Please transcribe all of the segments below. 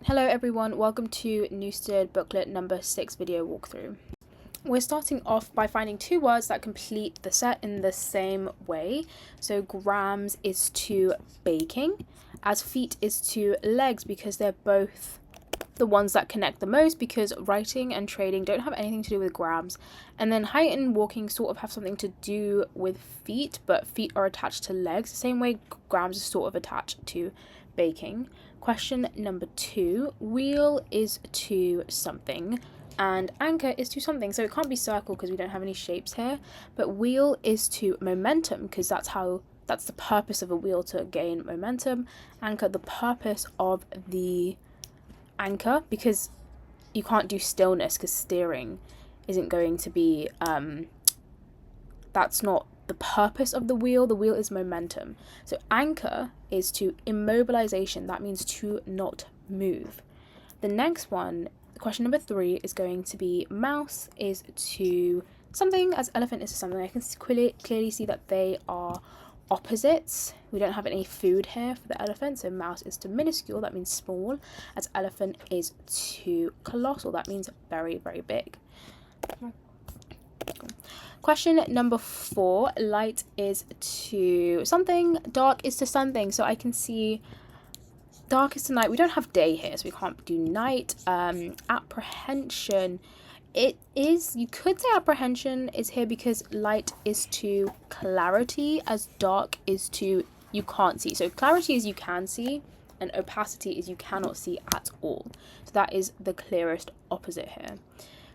Hello everyone, welcome to Newstead Booklet number 6 video walkthrough. We're starting off by finding two words that complete the set in the same way. So grams is to baking, as feet is to legs, because they're both the ones that connect the most, because writing and trading don't have anything to do with grams. And then height and walking sort of have something to do with feet, but feet are attached to legs, the same way grams is sort of attached to baking. Question number 2, wheel is to something and anchor is to something. So it can't be circle because we don't have any shapes here, but wheel is to momentum because that's the purpose of a wheel, to gain momentum. Anchor, the purpose of the anchor, because you can't do stillness because steering isn't going to be that's not the purpose of the wheel. The wheel is momentum. So anchor is to immobilization. That means to not move. The next one, question number 3, is going to be mouse is to something as elephant is to something. I can clearly see that they are opposites. We don't have any food here for the elephant, so mouse is to minuscule, that means small, as elephant is to colossal, that means very, very big. Question number 4, light is to something, dark is to something. So I can see dark is to night. We don't have day here, so we can't do night. Apprehension, it is, you could say apprehension is here because light is to clarity, as dark is to you can't see. So clarity is you can see, and opacity is you cannot see at all. So that is the clearest opposite here.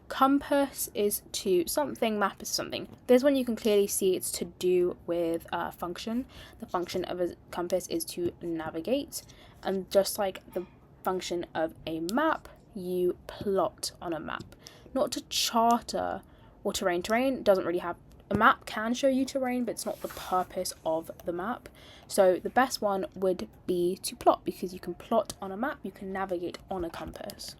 Compass is to something, map is something. This one you can clearly see it's to do with function. The function of a compass is to navigate, and just like the function of a map, you plot on a map, not to charter or terrain. Terrain doesn't really have, a map can show you terrain, but it's not the purpose of the map. So the best one would be to plot, because you can plot on a map, you can navigate on a compass.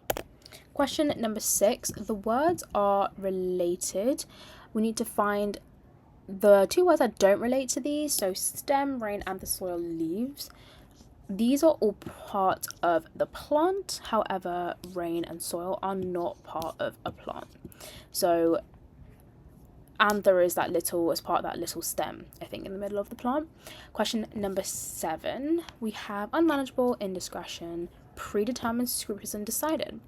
Question number 6, the words are related. We need to find the two words that don't relate to these. So stem, rain, and the soil, leaves. These are all part of the plant. However, rain and soil are not part of a plant. So, and there is that little, as part of that little stem, I think, in the middle of the plant. Question number 7, we have unmanageable, indiscretion, predetermined, scrupulous, and decided.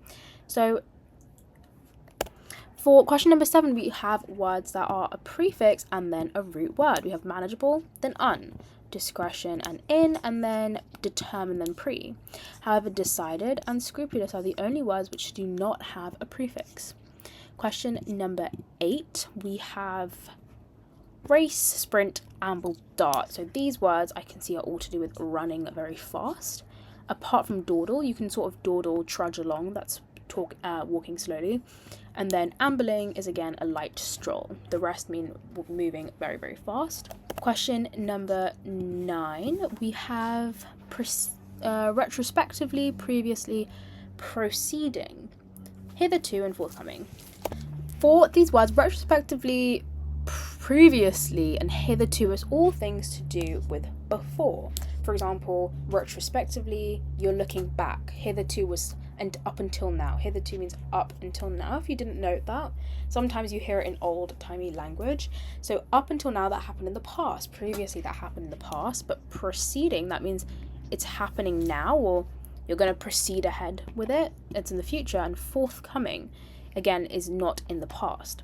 So for question number 7, we have words that are a prefix and then a root word. We have manageable, then un, discretion and in, and then determined, then pre. However, decided and scrupulous are the only words which do not have a prefix. Question number 8, we have race, sprint, amble, dart. So these words I can see are all to do with running very fast. Apart from dawdle, you can sort of dawdle, trudge along, that's walking slowly. And then ambling is again a light stroll. The rest mean moving very, very fast. Question number 9, we have retrospectively, previously, proceeding, hitherto, and forthcoming. For these words, retrospectively, previously, and hitherto is all things to do with before. For example, retrospectively, you're looking back. Hitherto was and up until now. Hitherto means up until now, if you didn't note that. Sometimes you hear it in old-timey language. So up until now, that happened in the past. Previously, that happened in the past. But proceeding, that means it's happening now, or you're going to proceed ahead with it. It's in the future. And forthcoming, again, is not in the past.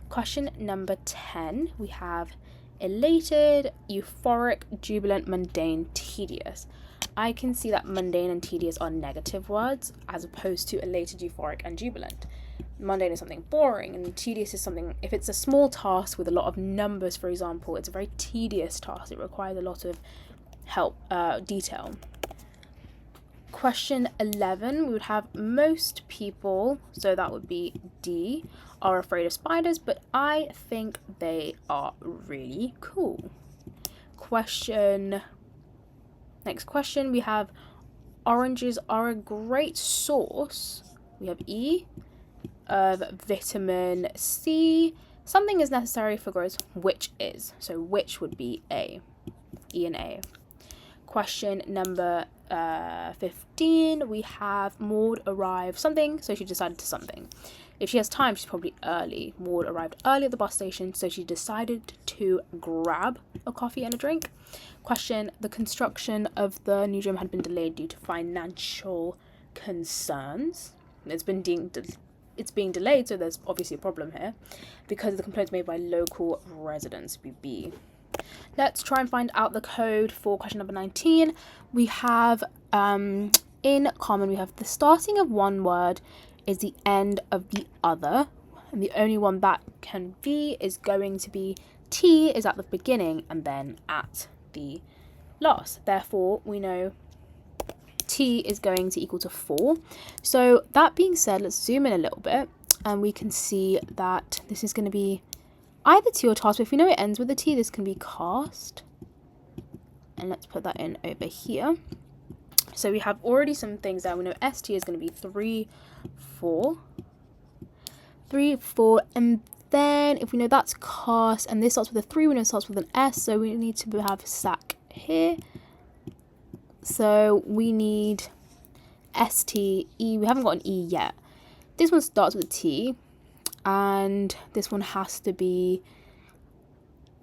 Question number 10, we have elated, euphoric, jubilant, mundane, tedious. I can see that mundane and tedious are negative words, as opposed to elated, euphoric, and jubilant. Mundane is something boring, and tedious is something, if it's a small task with a lot of numbers, for example, it's a very tedious task. It requires a lot of detail. Question 11, we would have most people, so that would be D, are afraid of spiders, but I think they are really cool. Next question, we have oranges are a great source. We have E of vitamin C. Something is necessary for growth, which is. So which would be A. E and A. Question number 15, we have Maud arrived something, so she decided to something. If she has time, she's probably early. Maud arrived early at the bus station, so she decided to grab a coffee and a drink. Question, the construction of the new gym had been delayed due to financial concerns. It's being delayed, so there's obviously a problem here, because of the complaints made by local residents. BB. Let's try and find out the code for question number 19. We have, in common, we have the starting of one word is the end of the other. And the only one that can be is going to be T is at the beginning and then at the last. Therefore, we know T is going to equal to 4. So that being said, let's zoom in a little bit and we can see that this is going to be either T or task, but if we know it ends with a T, this can be cast. And let's put that in over here. So we have already some things there. We know ST is going to be 3, 4. 3, 4. And then if we know that's cast, and this starts with a 3, we know it starts with an S. So we need to have sack here. So we need ST, E. We haven't got an E yet. This one starts with a T. And this one has to be,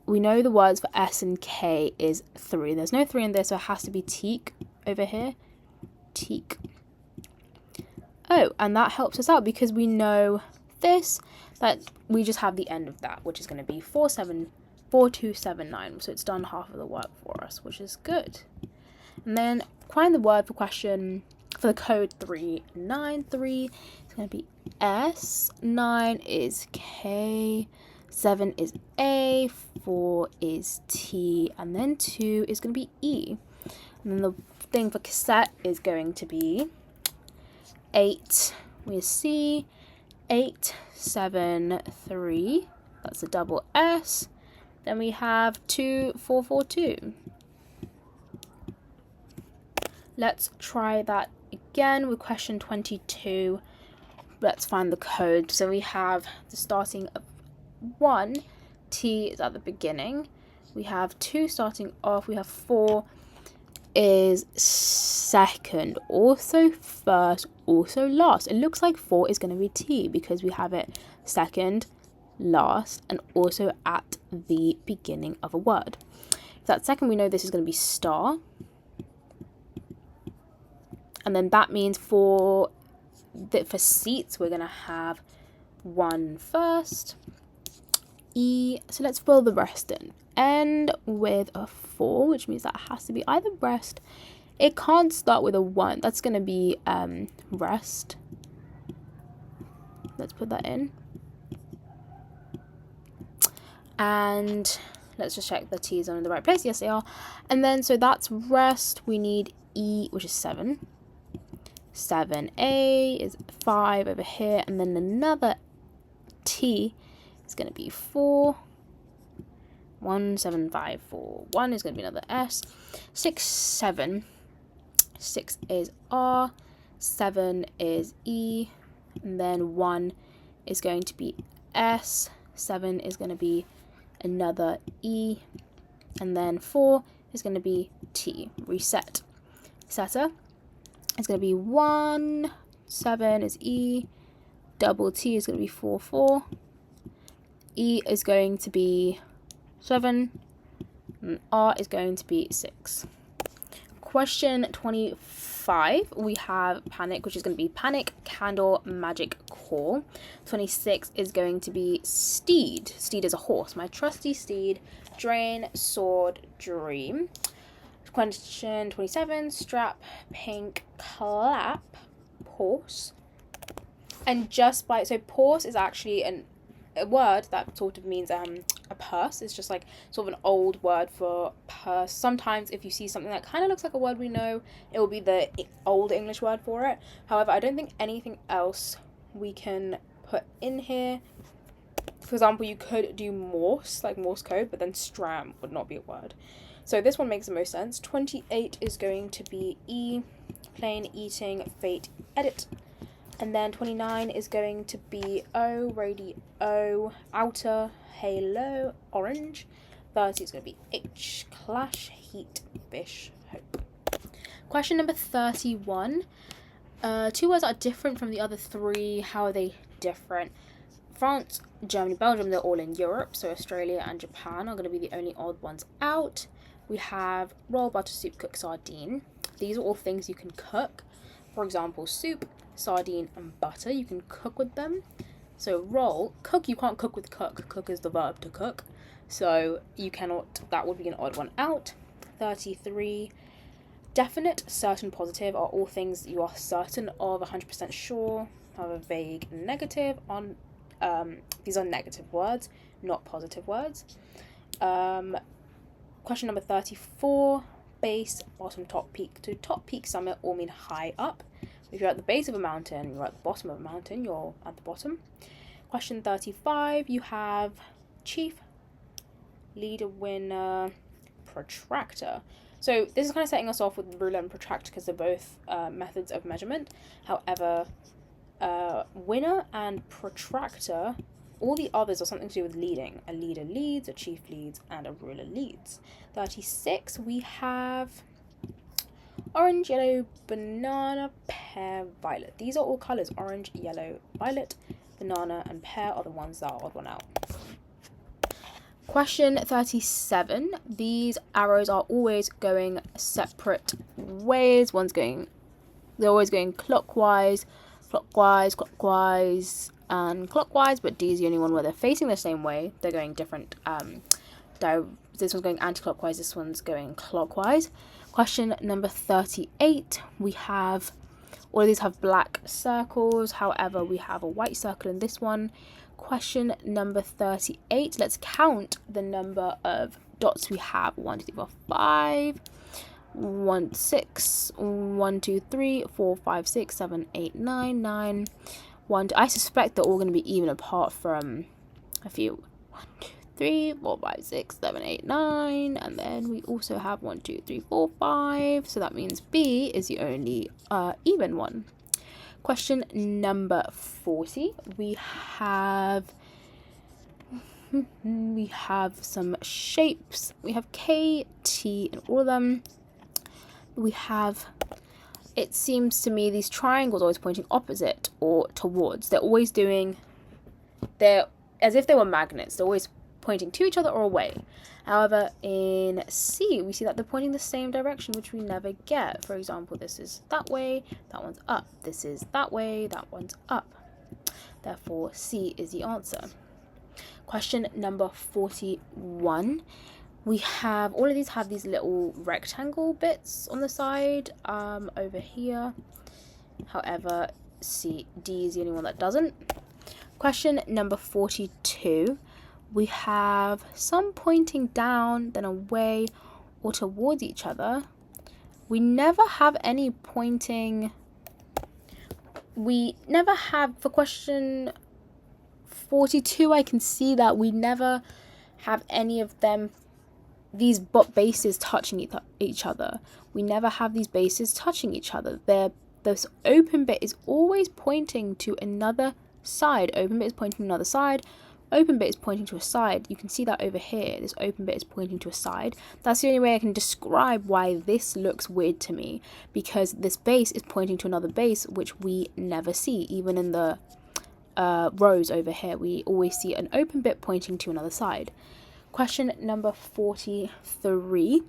we know the words for S and K is 3. There's no 3 in there, so it has to be teak over here. Teak. Oh, and that helps us out because we know this, that we just have the end of that, which is going to be 4279. So it's done half of the work for us, which is good. And then find the word for the code 393. It's going to be S, 9 is K, 7 is A, 4 is T, and then 2 is going to be E. And then the thing for cassette is going to be 8, we C, 8, 7, 3, that's a double S. Then we have 2, 4, 4, 2. Let's try that again with question 22. Let's find the code. So we have the starting of 1, T is at the beginning. We have 2 starting off. We have 4 is second, also first, also last. It looks like 4 is going to be T because we have it second, last, and also at the beginning of a word. If that's second, we know this is going to be star. And then that means for seats, we're going to have 1 first, E. So let's fill the rest in. End with a 4, which means that it has to be either rest. It can't start with a 1. That's going to be rest. Let's put that in. And let's just check the T's are in the right place. Yes, they are. And then, so that's rest. We need E, which is 7. 7A is 5 over here, and then another T is going to be 4. 1, 7, 5, 4. 1 is going to be another S. 6, 7. 6 is R. 7 is E. And then 1 is going to be S. 7 is going to be another E. And then 4 is going to be T. Reset. Setter. It's going to be 1, 7 is E, double T is going to be 4, 4, E is going to be 7, and R is going to be 6. Question 25, we have panic, which is going to be panic, candle, magic, call. 26 is going to be steed. Steed is a horse. My trusty steed, drain, sword, dream. Question 27, strap, pink, clap, pause. And just by, so pause is actually a word that sort of means a purse. It's just like sort of an old word for purse. Sometimes if you see something that kind of looks like a word we know, it will be the old English word for it. However, I don't think anything else we can put in here. For example, you could do Morse, like Morse code, but then stram would not be a word. So this one makes the most sense. 28 is going to be E, plain, eating, fate, edit. And then 29 is going to be O, radio, outer, halo, orange. 30 is going to be H, clash, heat, fish, hope. Question number 31. Two words are different from the other three. How are they different? France, Germany, Belgium, they're all in Europe, so Australia and Japan are going to be the only odd ones out. We have roll, butter, soup, cook, sardine. These are all things you can cook. For example, soup, sardine, and butter, you can cook with them. So roll, cook, you can't cook with cook. Cook is the verb to cook. So you cannot, that would be an odd one out. 33. Definite, certain, positive are all things you are certain of, 100% sure. However, vague, negative on these are negative words, not positive words. Question number 34. Base, bottom, top, peak. To top, peak, summit all mean high up. If you're at the base of a mountain, you're at the bottom of a mountain, you're at the bottom. Question 35. You have chief, leader, winner, protractor. So this is kind of setting us off with ruler and protractor because they're both methods of measurement. However, winner and protractor, all the others are something to do with leading. A leader leads, a chief leads, and a ruler leads. 36, we have orange, yellow, banana, pear, violet. These are all colours. Orange, yellow, violet, banana, and pear are the ones that are odd one out. Question 37. These arrows are always going separate ways. They're always going clockwise, and clockwise, but D is the only one where they're facing the same way. They're going different, this one's going anti-clockwise, this one's going clockwise. Question number 38, we have, all of these have black circles, however, we have a white circle in this one. Question number 38, let's count the number of dots we have. 1, 2, 3, 4, 5. 1, 6, 1, 2, 3, 4, 5, 6, 7, 8, 9, 9. 1, 2. I suspect they're all going to be even apart from a few. 1, 2, 3, 4, 5, 6, 7, 8, 9. And then we also have 1, 2, 3, 4, 5. So that means B is the only even one. Question number 40. We have some shapes. We have K, T, and all of them. We have, it seems to me, these triangles always pointing opposite or towards. They're as if they were magnets. They're always pointing to each other or away. However, in C, we see that they're pointing the same direction, which we never get. For example, this is that way, that one's up. This is that way, that one's up. Therefore, C is the answer. Question number 41. We have, all of these have these little rectangle bits on the side over here. However, D is the only one that doesn't. Question number 42. We have some pointing down, then away or towards each other. We never have any pointing. We never have, for question 42, I can see that we never have any of them, these bases touching each other. We never have these bases touching each other. This open bit is always pointing to another side. Open bit is pointing to another side. Open bit is pointing to a side. You can see that over here. This open bit is pointing to a side. That's the only way I can describe why this looks weird to me, because this base is pointing to another base, which we never see. Even in the rows over here, we always see an open bit pointing to another side. Question number 43.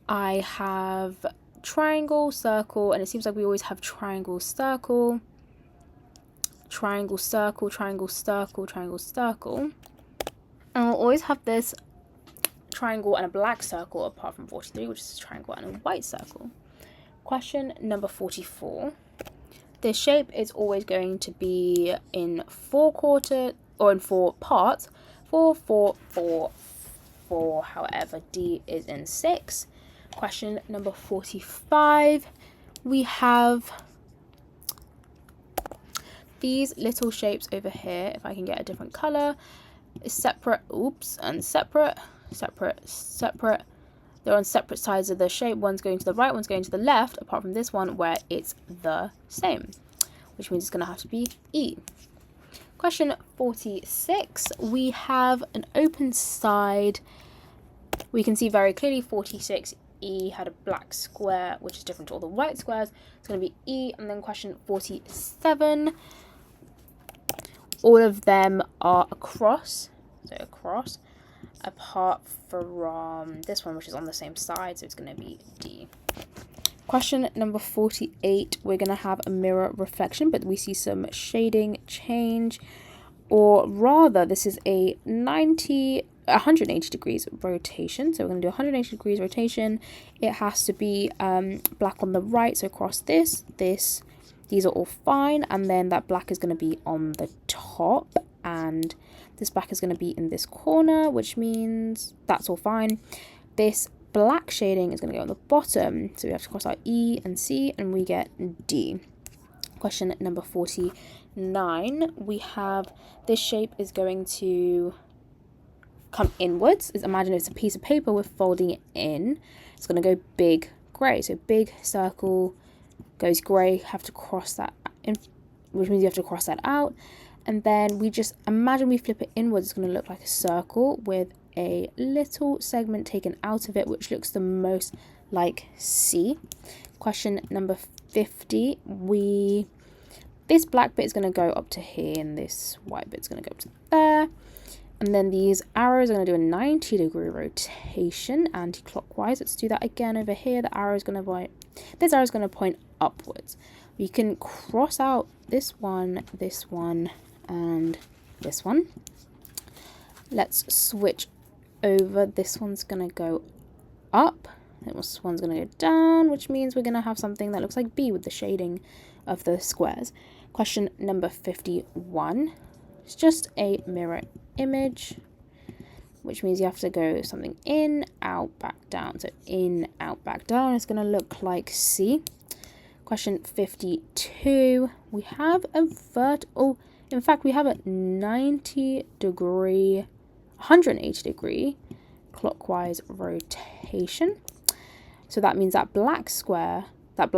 I have triangle, circle, and it seems like we always have triangle, circle, triangle, circle, triangle, circle, triangle, circle. And we'll always have this triangle and a black circle apart from 43, which is a triangle and a white circle. Question number 44. This shape is always going to be in 4 quarters or in 4 parts. 4, 4, 4, 4. However, D is in 6. Question number 45. We have these little shapes over here. If I can get a different color, is separate. Oops, and separate, separate, separate. They're on separate sides of the shape. One's going to the right, one's going to the left, apart from this one where it's the same, which means it's going to have to be E. Question 46. We have an open side. We can see very clearly 46 E had a black square, which is different to all the white squares. It's going to be E. And then question 47. All of them are across. So across. Apart from this one, which is on the same side. So it's going to be D. Question number 48. We're going to have a mirror reflection, but we see some shading change. Or rather, this is a 180 degrees rotation. So we're going to do 180 degrees rotation. It has to be black on the right. So across this, these are all fine. And then that black is going to be on the top. And this black is going to be in this corner, which means that's all fine. This black shading is going to go on the bottom. So we have to cross out E and C, and we get D. Question number 49. We have this shape is going to come inwards. Imagine it's a piece of paper, we're folding it in. It's going to go big grey. So big circle goes grey, have to cross that in, which means you have to cross that out. And then we just imagine we flip it inwards. It's going to look like a circle with a little segment taken out of it, which looks the most like C. Question number 50. This black bit is going to go up to here, and this white bit is going to go up to there. And then these arrows are going to do a 90-degree rotation anti-clockwise. Let's do that again over here. This arrow is going to point upwards. We can cross out this one, and this one. Let's switch over. This one's going to go up. This one's going to go down, which means we're going to have something that looks like B with the shading of the squares. Question number 51. It's just a mirror image, which means you have to go something in, out, back, down. So in, out, back, down. It's going to look like C. Question 52. We have a in fact, we have a 90-degree, 180-degree clockwise rotation. So that means that black square, that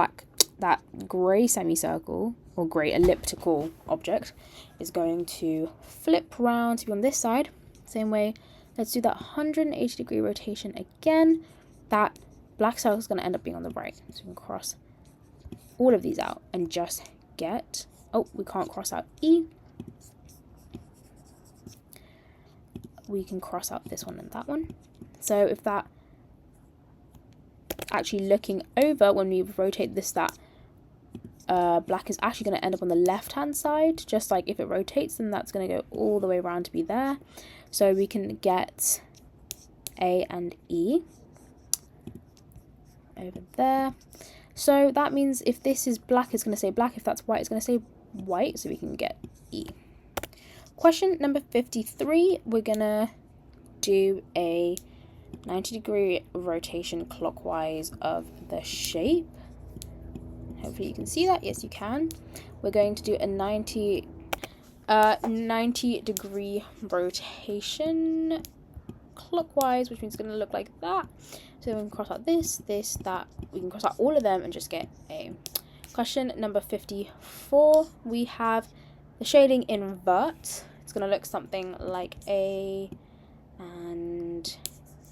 grey semicircle or grey elliptical object is going to flip round to be on this side. Same way, let's do that 180-degree rotation again. That black circle is going to end up being on the right. So we can cross all of these out and just get, we can't cross out E. We can cross out this one and that one. So if that, actually looking over, when we rotate this, that black is actually going to end up on the left hand side. Just like if it rotates, then that's going to go all the way around to be there. So we can get A and E over there. So that means if this is black, it's going to say black. If that's white, it's going to say white. So we can get E. Question number 53. We're going to do a 90-degree rotation clockwise of the shape. Hopefully you can see that. Yes, you can. We're going to do a 90-degree rotation clockwise, which means it's going to look like that. So we can cross out this, that. We can cross out all of them and just get A. Question number 54. We have the shading invert. It's going to look something like A and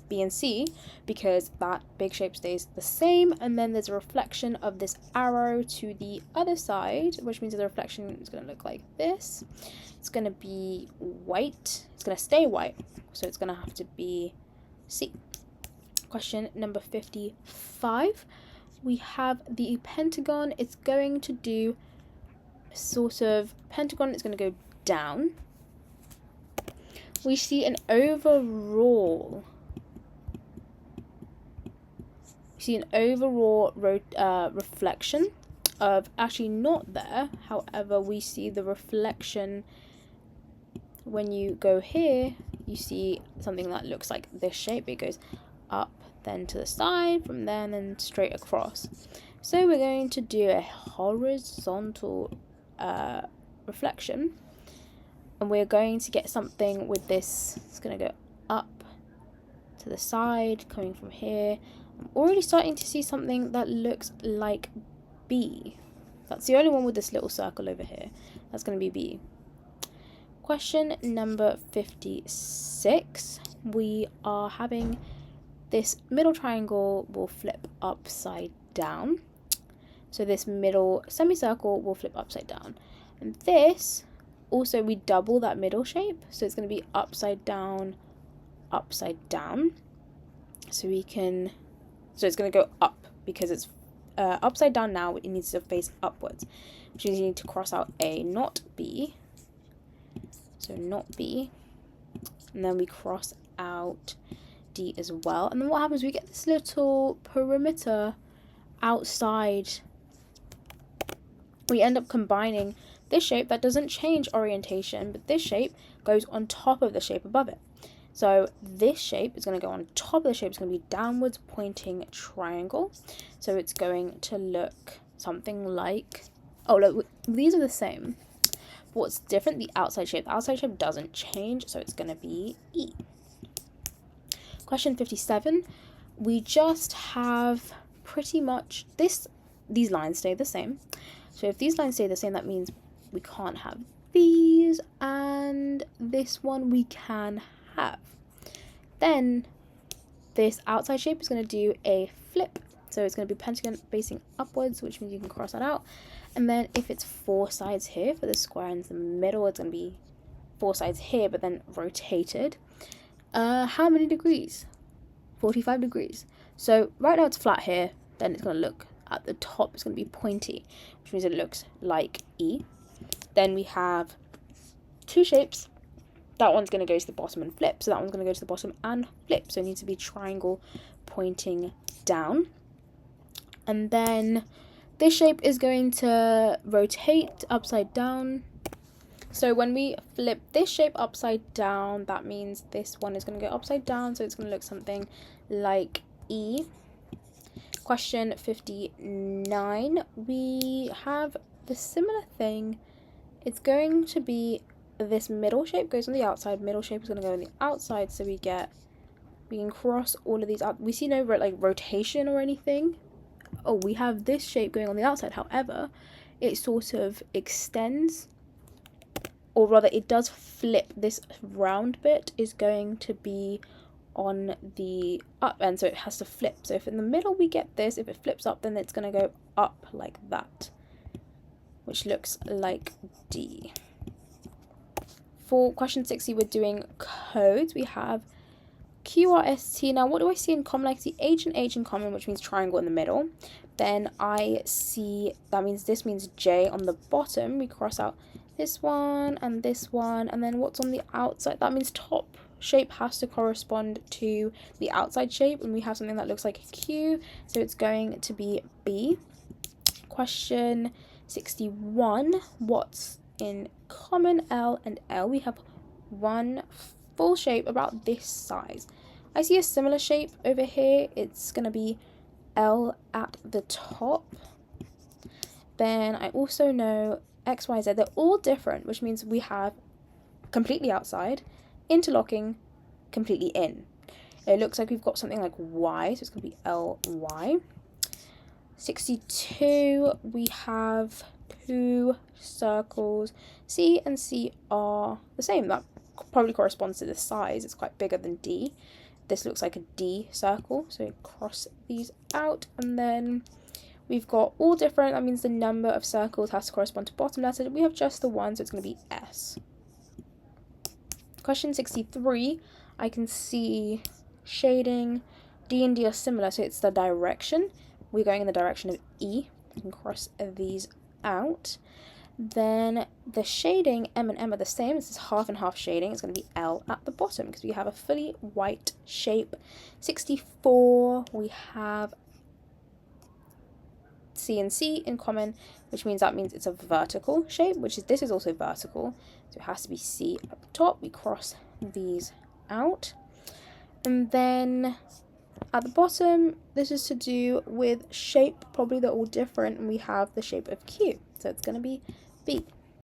B and C, because that big shape stays the same, and then there's a reflection of this arrow to the other side, which means the reflection is going to look like this. It's going to be white. It's going to stay white, so it's going to have to be C. Question number 55. We have the pentagon. It's going to do sort of pentagon. It's going to go down. We see an overall reflection of, actually not there, however we see the reflection when you go here. You see something that looks like this shape. It goes up, then to the side, from there, and then straight across. So we're going to do a horizontal reflection, and we're going to get something with this. It's going to go up to the side, coming from here. I'm already starting to see something that looks like B. That's the only one with this little circle over here. That's going to be B. Question number 56. We are having this middle triangle will flip upside down. So this middle semicircle will flip upside down. And this, also we double that middle shape. So it's going to be upside down, upside down. So it's going to go up because it's upside down now. It needs to face upwards, which means you need to cross out A, not B. So not B. And then we cross out D as well. And then what happens, we get this little perimeter outside. We end up combining this shape that doesn't change orientation, but this shape goes on top of the shape above it. So this shape is going to go on top of the shape. It's going to be downwards pointing triangle. So it's going to look something like, oh look, these are the same. But what's different, the outside shape. The outside shape doesn't change, so it's going to be E. Question 57. We just have pretty much these lines stay the same. So if these lines stay the same, that means we can't have these, and this one we can have. Then this outside shape is going to do a flip. So it's going to be pentagon facing upwards, which means you can cross that out. And then if it's 4 sides here for the square in the middle, it's going to be 4 sides here, but then rotated. How many degrees? 45 degrees. So right now it's flat here, then it's going to look at the top, it's going to be pointy, which means it looks like E. Then we have 2 shapes. That one's going to go to the bottom and flip, so that one's going to go to the bottom and flip. So it needs to be triangle pointing down. And then this shape is going to rotate upside down. So when we flip this shape upside down, that means this one is going to go upside down, so it's going to look something like E. Question 59, we have the similar thing. It's going to be this middle shape goes on the outside, middle shape is going to go on the outside, so we can cross all of these out. We see no like rotation or anything. Oh, we have this shape going on the outside, however, it sort of extends, or rather it does flip. This round bit is going to be on the up end, so it has to flip. So if in the middle we get this, if it flips up, then it's going to go up like that, which looks like D. For question 60, we're doing codes. We have QRST. Now, what do I see in common? I see H and H in common, which means triangle in the middle. Then I see, that means this means J on the bottom. We cross out this one, and then what's on the outside? That means top shape has to correspond to the outside shape, and we have something that looks like a Q, so it's going to be B. Question 61, what's in common L and L? We have one full shape about this size. I see a similar shape over here. It's going to be L at the top. Then I also know X, Y, Z. They're all different, which means we have completely outside, interlocking, completely in. It looks like we've got something like Y, so it's going to be LY. 62, we have 2 circles. C and C are the same. That probably corresponds to the size. It's quite bigger than D. This looks like a D circle, so we cross these out, and then we've got all different. That means the number of circles has to correspond to bottom letter. We have just the one, so it's going to be S. Question 63, I can see shading. D and D are similar, so it's the direction. We're going in the direction of E. You can cross these out. Then the shading, M and M are the same. This is half and half shading. It's going to be L at the bottom because we have a fully white shape. 64, we have C and C in common, which means it's a vertical shape, this is also vertical. So it has to be C at the top. We cross these out. And then at the bottom, this is to do with shape. Probably they're all different, and we have the shape of Q. So it's going to be B.